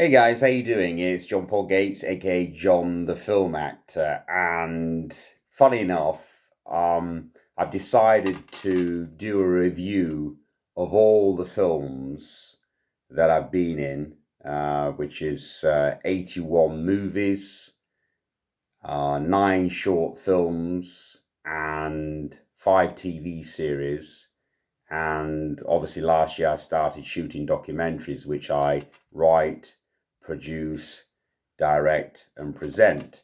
Hey guys, how you doing? It's John Paul Gates, aka John the Film Actor, and funny enough, I've decided to do a review of all the films that I've been in, which is 81 movies, 9 short films, and 5 TV series. And obviously, last year I started shooting documentaries, which I write, produce, direct, and present.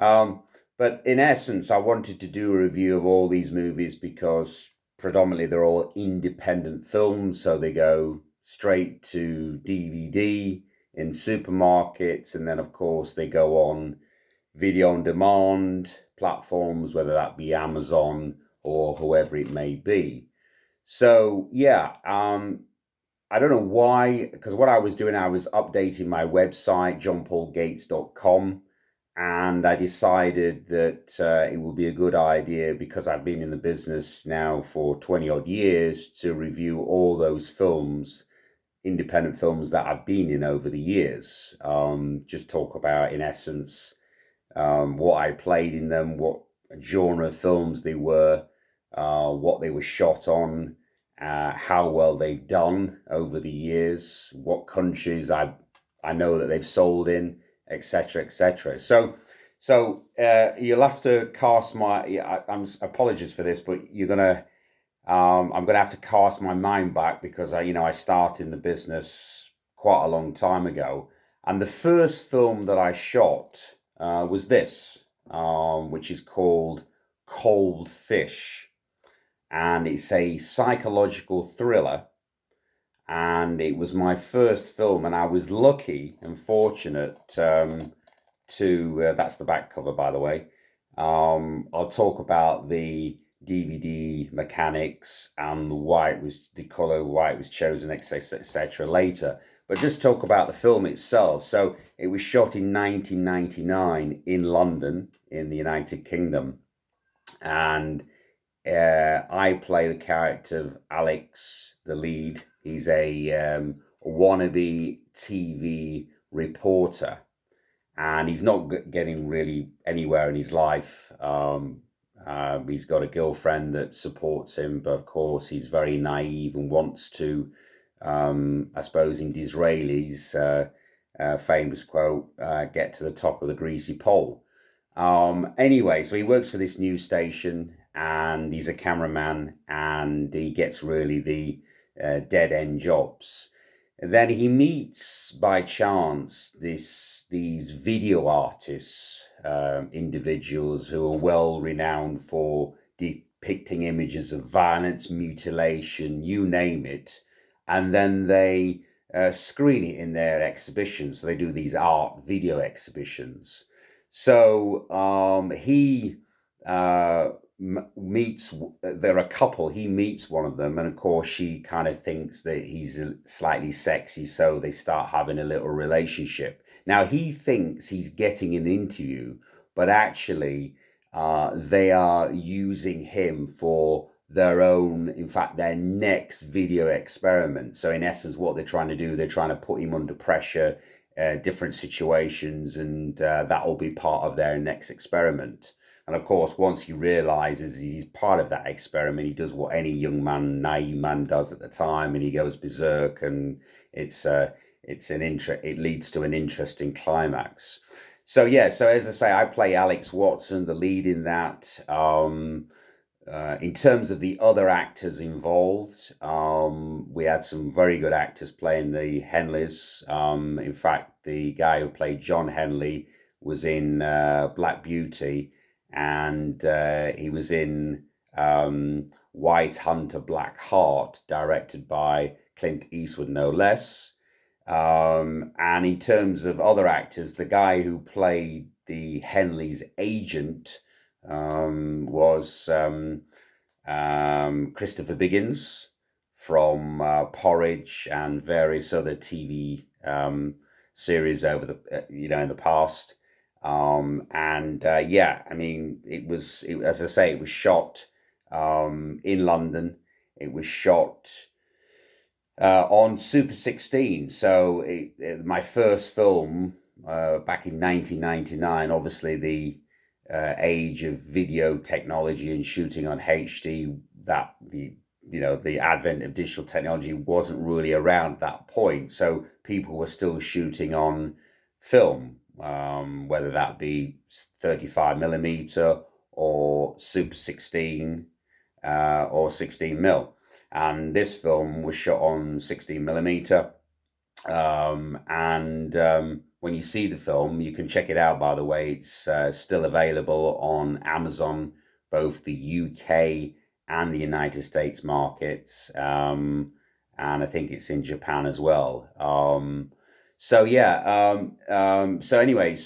Um, but in essence, I wanted to do a review of all these movies because predominantly they're all independent films, so they go straight to DVD in supermarkets, and then, of course, they go on video on demand platforms, whether that be Amazon or whoever it may be. So yeah, I don't know why, because what I was doing, I was updating my website, johnpaulgates.com, and I decided that it would be a good idea because I've been in the business now for 20 odd years to review all those films, independent films that I've been in over the years. Just talk about, in essence, what I played in them, what genre of films they were, what they were shot on, how well they've done over the years, what countries I know that they've sold in, etc., etc. So you'll have to cast my. I'm apologies for this, but you're gonna. I'm gonna have to cast my mind back because I started in the business quite a long time ago, and the first film that I shot was this, which is called Cold Fish, and it's a psychological thriller. And it was my first film, and I was lucky and fortunate to. That's the back cover, by the way. I'll talk about the DVD mechanics and why it was the color, why it was chosen, etc. later. But just talk about the film itself. So it was shot in 1999 in London, in the United Kingdom, and I play the character of Alex, the lead. He's a wannabe TV reporter, and he's not getting really anywhere in his life. He's got a girlfriend that supports him, but of course he's very naive and wants to, I suppose, in Disraeli's famous quote, get to the top of the greasy pole. Anyway, so he works for this news station and he's a cameraman and he gets really the dead end jobs. And then he meets by chance these video artists, individuals who are well renowned for depicting images of violence, mutilation, you name it, and then they screen it in their exhibitions. So they do these art video exhibitions. So he meets, they're a couple, he meets one of them, and of course she kind of thinks that he's slightly sexy, so they start having a little relationship. Now he thinks he's getting an interview, but actually they are using him for their own, in fact, their next video experiment. So in essence, what they're trying to do, they're trying to put him under pressure, different situations, and that will be part of their next experiment. And of course, once he realizes he's part of that experiment, he does what any young man, naive man, does at the time, and he goes berserk, and it leads to an interesting climax. So yeah, so as I say, I play Alex Watson, the lead in that. In terms of the other actors involved, we had some very good actors playing the Henleys. In fact, the guy who played John Henley was in Black Beauty, and he was in White Hunter Black Heart, directed by Clint Eastwood, no less. And in terms of other actors, the guy who played the Henley's agent was Christopher Biggins from Porridge and various other TV series over the in the past. Yeah, I mean, as I say, it was shot in London. It was shot on Super 16. So my first film back in 1999, obviously the age of video technology and shooting on HD, that the advent of digital technology wasn't really around at that point. So people were still shooting on film, whether that be 35 millimeter or Super 16 or 16 mil. And this film was shot on 16 millimeter. And when you see the film, you can check it out, by the way. It's still available on Amazon, both the UK and the United States markets. And I think it's in Japan as well. So yeah. So anyway, it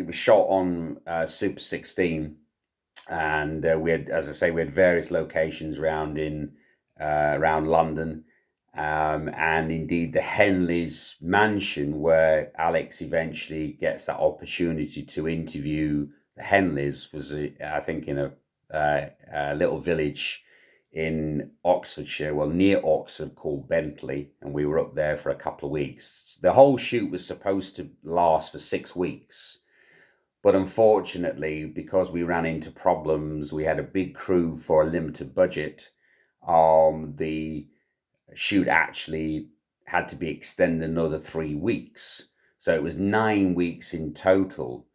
was shot on Super 16, and we had, as I say, we had various locations around London, and indeed the Henleys Mansion, where Alex eventually gets that opportunity to interview the Henleys, was I think in a little village in Oxfordshire, well, near Oxford, called Bentley, and we were up there for a couple of weeks. The whole shoot was supposed to last for 6 weeks. But unfortunately, because we ran into problems, we had a big crew for a limited budget. The shoot actually had to be extended another 3 weeks. So it was 9 weeks in total.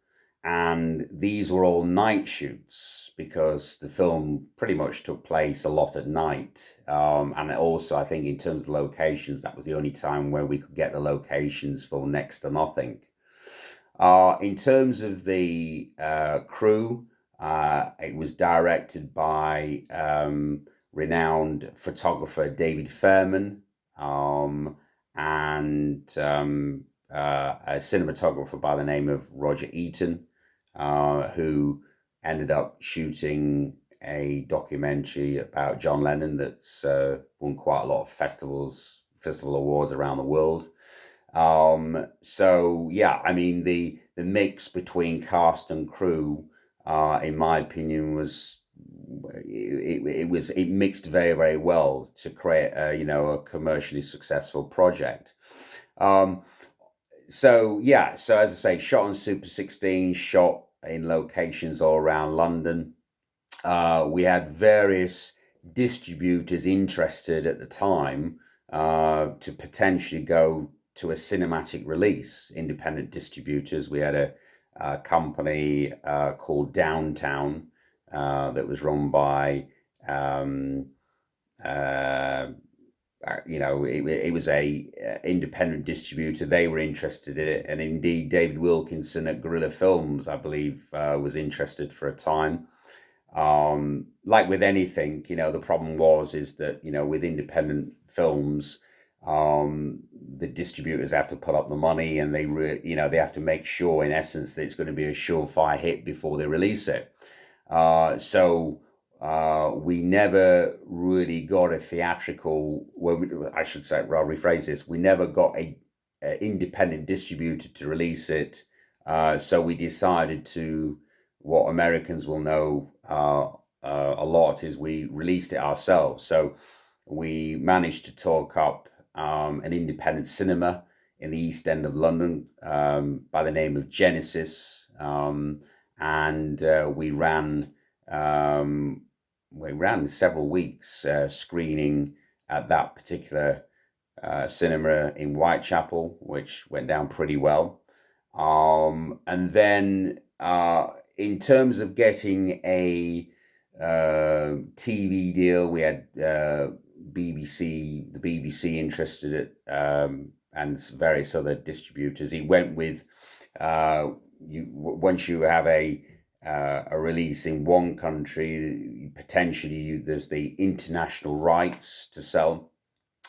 And these were all night shoots because the film pretty much took place a lot at night. And also, I think in terms of locations, that was the only time where we could get the locations for next to nothing. In terms of the crew, it was directed by renowned photographer David Fairman, and a cinematographer by the name of Roger Eaton, who ended up shooting a documentary about John Lennon that's won quite a lot of festival awards around the world. So yeah, I mean the mix between cast and crew, in my opinion, it mixed very, very well to create a commercially successful project. So yeah, so as I say, shot on Super 16, shot in locations all around London. We had various distributors interested at the time to potentially go to a cinematic release, independent distributors. We had a company called Downtown that was run by, it was a independent distributor. They were interested in it, and indeed David Wilkinson at Guerrilla Films, I believe, was interested for a time. Like with anything, the problem is that, with independent films, the distributors have to put up the money, and they have to make sure, in essence, that it's going to be a surefire hit before they release it. So we never really got a theatrical. Well, I should say, I'll rephrase this. We never got a independent distributor to release it. So we decided to, what Americans will know a lot, is we released it ourselves. So we managed to talk up an independent cinema in the East End of London by the name of Genesis, and we ran several weeks screening at that particular cinema in Whitechapel, which went down pretty well. And then in terms of getting a TV deal, we had the BBC interested and various other distributors. He went with once you have a release in one country, potentially there's the international rights to sell,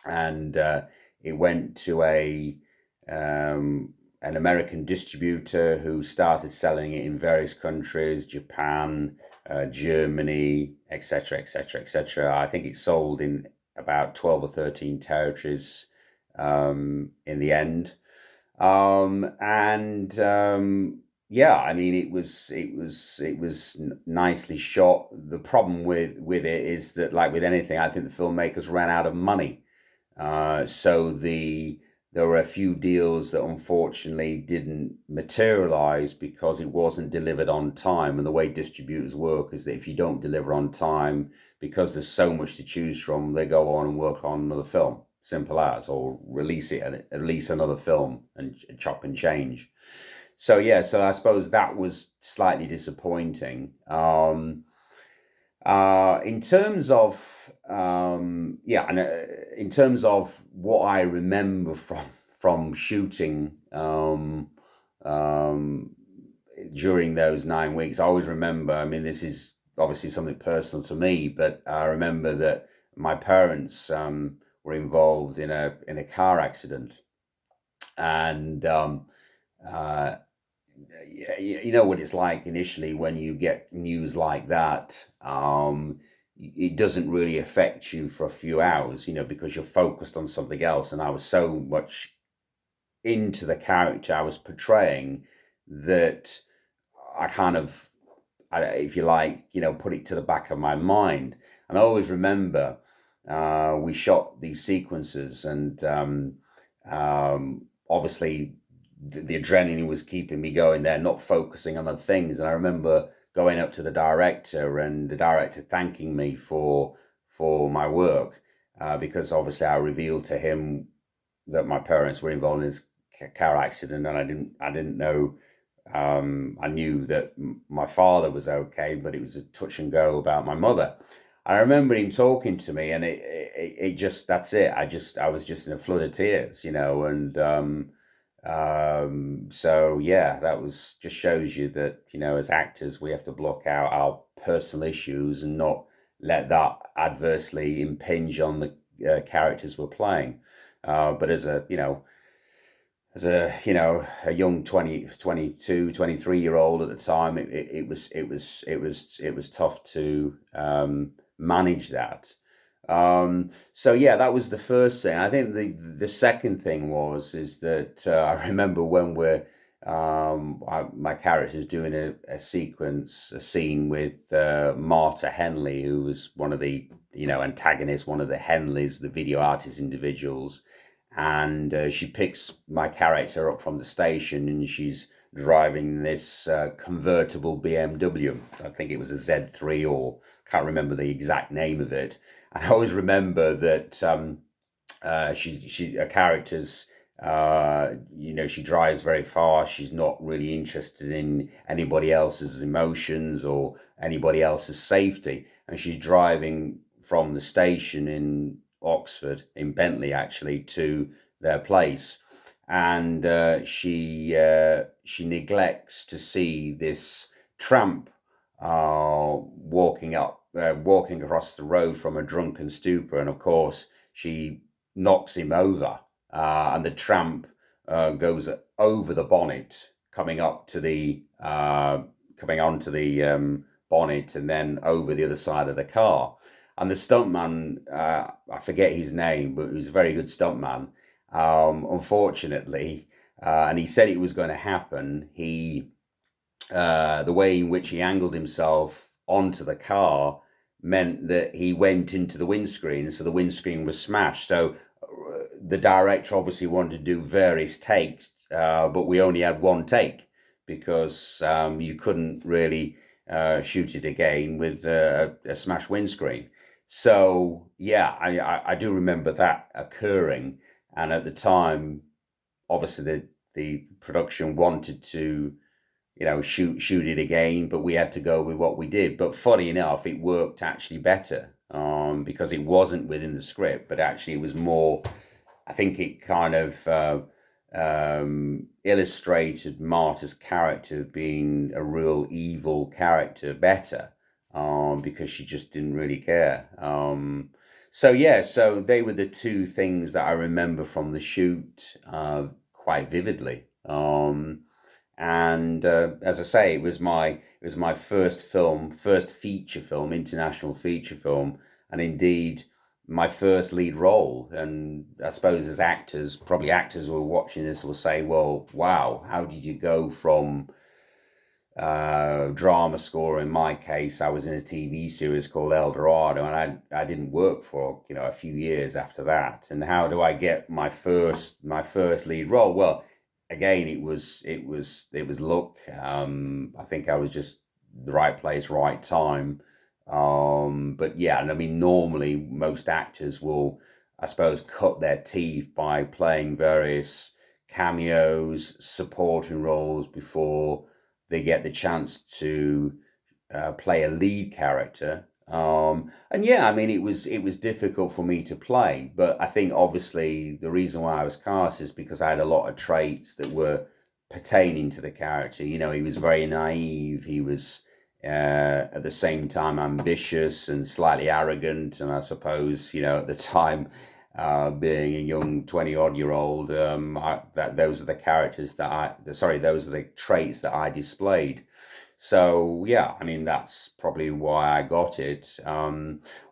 and it went to an American distributor who started selling it in various countries: Japan, Germany, etc., etc., etc. I think it sold in about 12 or 13 territories in the end. yeah, I mean, it was nicely shot. The problem with it is that, like with anything, I think the filmmakers ran out of money. So there were a few deals that unfortunately didn't materialize because it wasn't delivered on time. And the way distributors work is that if you don't deliver on time, because there's so much to choose from, they go on and work on another film, simple as, or release it and release another film and chop and change. So yeah, so I suppose that was slightly disappointing. In terms of yeah, and in terms of what I remember from shooting um, during those 9 weeks, I always remember. I mean, this is obviously something personal to me, but I remember that my parents were involved in a car accident, and uh, you know what it's like initially when you get news like that. It doesn't really affect you for a few hours, you know, because you're focused on something else. And I was so much into the character I was portraying that I kind of, if you like, you know, put it to the back of my mind. And I always remember we shot these sequences, and obviously the adrenaline was keeping me going there, not focusing on other things. And I remember going up to the director, and the director thanking me for my work, because obviously I revealed to him that my parents were involved in this car accident, and I didn't know. I knew that my father was okay, but it was a touch and go about my mother. I remember him talking to me, and it just, that's it. I was just in a flood of tears, you know, and so yeah, that was just shows you that, you know, as actors, we have to block out our personal issues and not let that adversely impinge on the characters we're playing. But as a, you know, a young 22, 23 year old at the time, it was tough to manage that. So yeah, that was the first thing. I think the second thing is that I remember when my character's doing a scene with Marta Henley, who was one of the, you know, antagonists, one of the Henleys, the video artist individuals, and she picks my character up from the station, and she's driving this convertible BMW. I think it was a Z3, or can't remember the exact name of it. And I always remember that her character's, you know, she drives very fast. She's not really interested in anybody else's emotions or anybody else's safety, and she's driving from the station in Oxford, in Bentley actually, to their place, and she neglects to see this tramp walking across the road from a drunken stupor, and of course she knocks him over, and the tramp goes over the bonnet, coming onto the bonnet, and then over the other side of the car. And the stuntman, I forget his name, but he was a very good stuntman. Unfortunately, and he said it was going to happen. The way in which he angled himself onto the car meant that he went into the windscreen, so the windscreen was smashed. So the director obviously wanted to do various takes, but we only had one take because you couldn't really shoot it again with a smashed windscreen. So yeah, I do remember that occurring, and at the time, obviously the production wanted to, you know, shoot it again, but we had to go with what we did. But funny enough, it worked actually better, because it wasn't within the script, but actually it was more. I think it kind of illustrated Marta's character being a real evil character better, because she just didn't really care. So yeah, so they were the two things that I remember from the shoot quite vividly. And as I say, it was my first feature film, international feature film, and indeed my first lead role. And I suppose as actors, probably actors who are watching this will say, "Well, wow, how did you go from drama score. In my case, I was in a TV series called El Dorado, and I didn't work for a few years after that. And how do I get my first lead role? Well, again, it was luck. I think I was just the right place, right time. But yeah, and I mean, normally most actors will, I suppose, cut their teeth by playing various cameos, supporting roles before they get the chance to play a lead character. And yeah, I mean, it was difficult for me to play, but I think obviously the reason why I was cast is because I had a lot of traits that were pertaining to the character. He was very naive. He was at the same time ambitious and slightly arrogant, and I suppose at the time, being a young 20-odd-year-old, those are the characters those are the traits that I displayed. So yeah, I mean that's probably why I got it.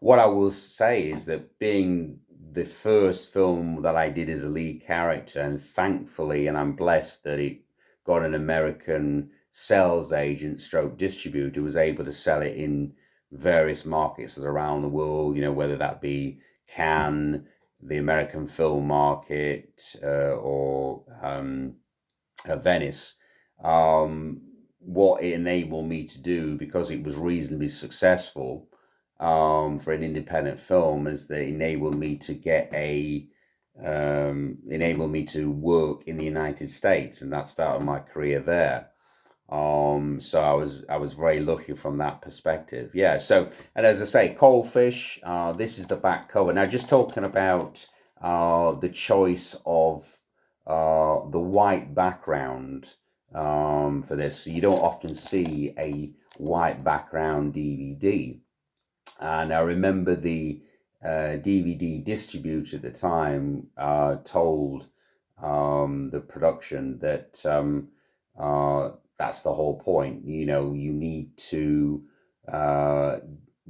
What I will say is that being the first film that I did as a lead character, and thankfully, and I'm blessed that it got an American sales agent stroke distributor who was able to sell it in various markets around the world, whether that be Cannes, the American film market, or Venice. What it enabled me to do, because it was reasonably successful for an independent film, is that enabled me to enabled me to work in the United States, and that started my career there. So I was very lucky from that perspective. Yeah. So, and as I say, Cold Fish. This is the back cover. Now, just talking about the choice of the white background for this. So you don't often see a white background DVD. And I remember the DVD distributor at the time told the production that that's the whole point. You need to uh,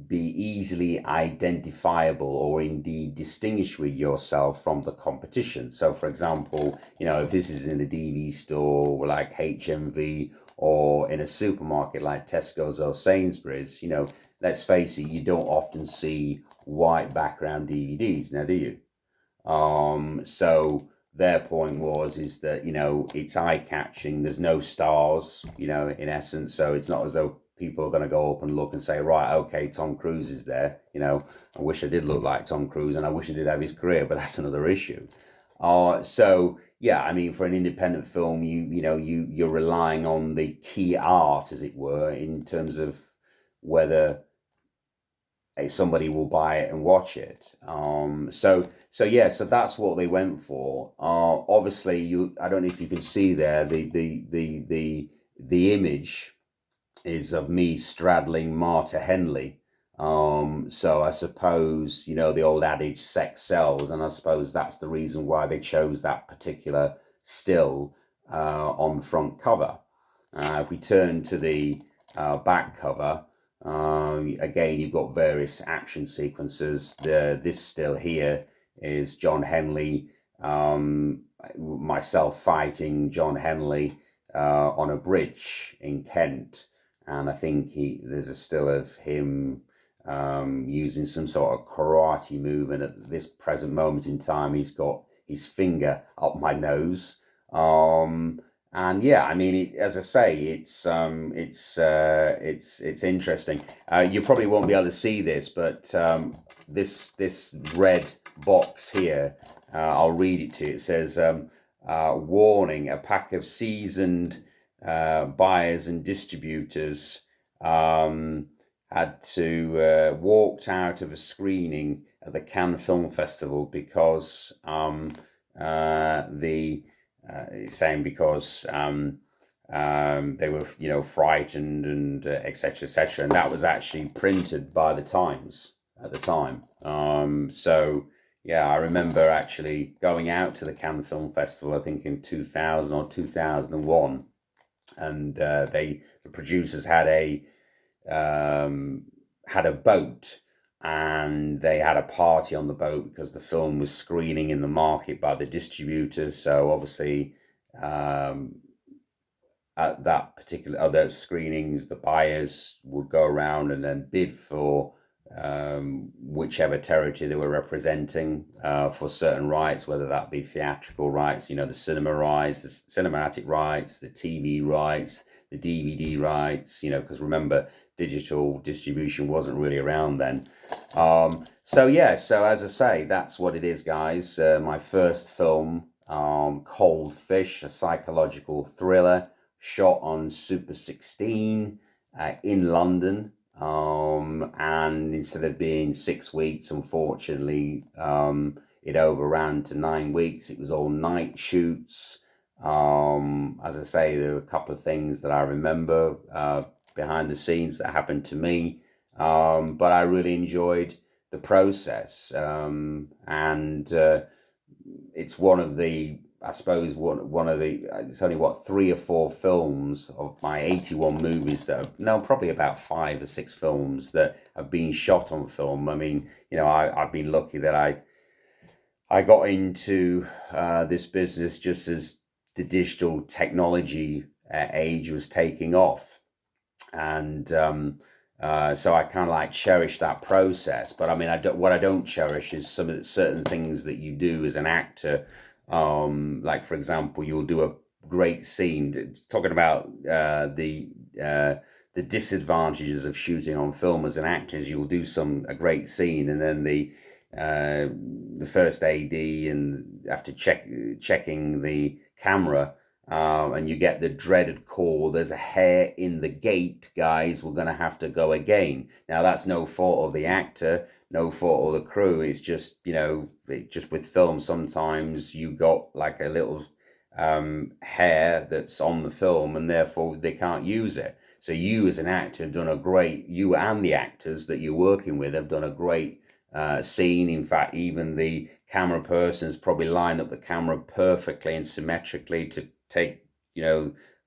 be easily identifiable, or indeed distinguish with yourself from the competition. So, for example, if this is in a DV store like HMV, or in a supermarket like Tesco's or Sainsbury's, let's face it, you don't often see white background DVDs now, do you? So their point is that it's eye catching. There's no stars, in essence. So it's not as though people are going to go up and look and say, right, okay, Tom Cruise is there. I wish I did look like Tom Cruise, and I wish I did have his career, but that's another issue. So yeah, I mean, for an independent film, you're relying on the key art, as it were, in terms of whether somebody will buy it and watch it. So yeah, so that's what they went for. Obviously, I don't know if you can see there, the image is of me straddling Marta Henley. So I suppose the old adage, sex sells, and I suppose that's the reason why they chose that particular still on the front cover. If we turn to the back cover, again, you've got various action sequences. This still here is John Henley, myself fighting John Henley on a bridge in Kent, and I think there's a still of him using some sort of karate move, and at this present moment in time, he's got his finger up my nose. And yeah, I mean, as I say, it's interesting. You probably won't be able to see this, but this red box here, I'll read it to you. It says, "Warning: a pack of seasoned buyers and distributors had to walked out of a screening at the Cannes Film Festival because saying because they were frightened, and etc etc, and that was actually printed by the Times at the time. So yeah, I remember actually going out to the Cannes Film Festival, I think in 2000 or 2001, and the producers had a boat, and they had a party on the boat because the film was screening in the market by the distributors. So obviously, at that particular other screenings, the buyers would go around and then bid for whichever territory they were representing for certain rights, whether that be theatrical rights, the cinema rights, the cinematic rights, the TV rights, the DVD rights, because remember, digital distribution wasn't really around then. So as I say, that's what it is, guys. My first film, Cold Fish, a psychological thriller shot on Super 16 in London. And instead of being 6 weeks, unfortunately, it overran to 9 weeks. It was all night shoots. As I say, there were a couple of things that I remember behind the scenes that happened to me, but I really enjoyed the process. And it's one of the, I suppose, one of the, it's only 3 or 4 films of my 81 movies that have, no, probably about 5 or 6 films that have been shot on film. I mean, I've been lucky that I got into this business just as the digital technology age was taking off. And so I kind of like cherish that process. But I mean, what I don't cherish is some of the certain things that you do as an actor. Like, for example, you'll do a great scene, talking about the disadvantages of shooting on film as an actor. Is you'll do a great scene, and then the first AD, and after checking the camera, and you get the dreaded call, there's a hair in the gate, guys, we're going to have to go again. Now, that's no fault of the actor, no fault of the crew. It's just, just with film, sometimes you got like a little hair that's on the film, and therefore they can't use it. So you as an actor have done you and the actors that you're working with have done a great scene. In fact, even the camera person's probably lined up the camera perfectly and symmetrically to take,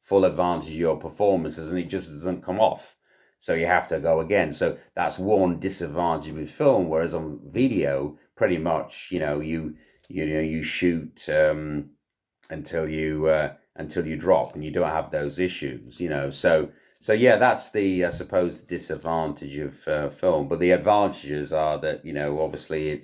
full advantage of your performances, and it just doesn't come off. So you have to go again. So that's one disadvantage with film, whereas on video, pretty much, you shoot until you drop, and you don't have those issues, So yeah, that's the, I suppose, the disadvantage of film. But the advantages are that, obviously it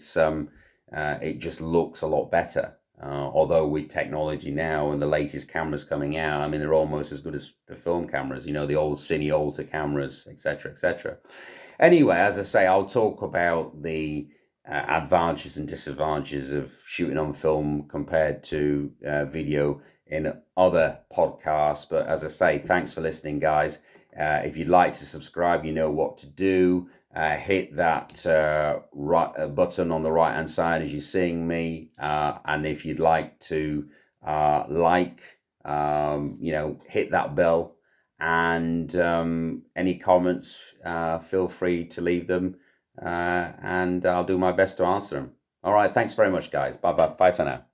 just looks a lot better. Although with technology now and the latest cameras coming out, I mean, they're almost as good as the film cameras, the old Cine Alta cameras, etc., etc. Anyway, as I say, I'll talk about the advantages and disadvantages of shooting on film compared to video in other podcasts. But as I say, thanks for listening, guys. If you'd like to subscribe, you know what to do. Hit that button on the right hand side as you're seeing me, and if you'd like to hit that bell, and any comments, feel free to leave them, and I'll do my best to answer them. All right, thanks very much, guys. Bye for now.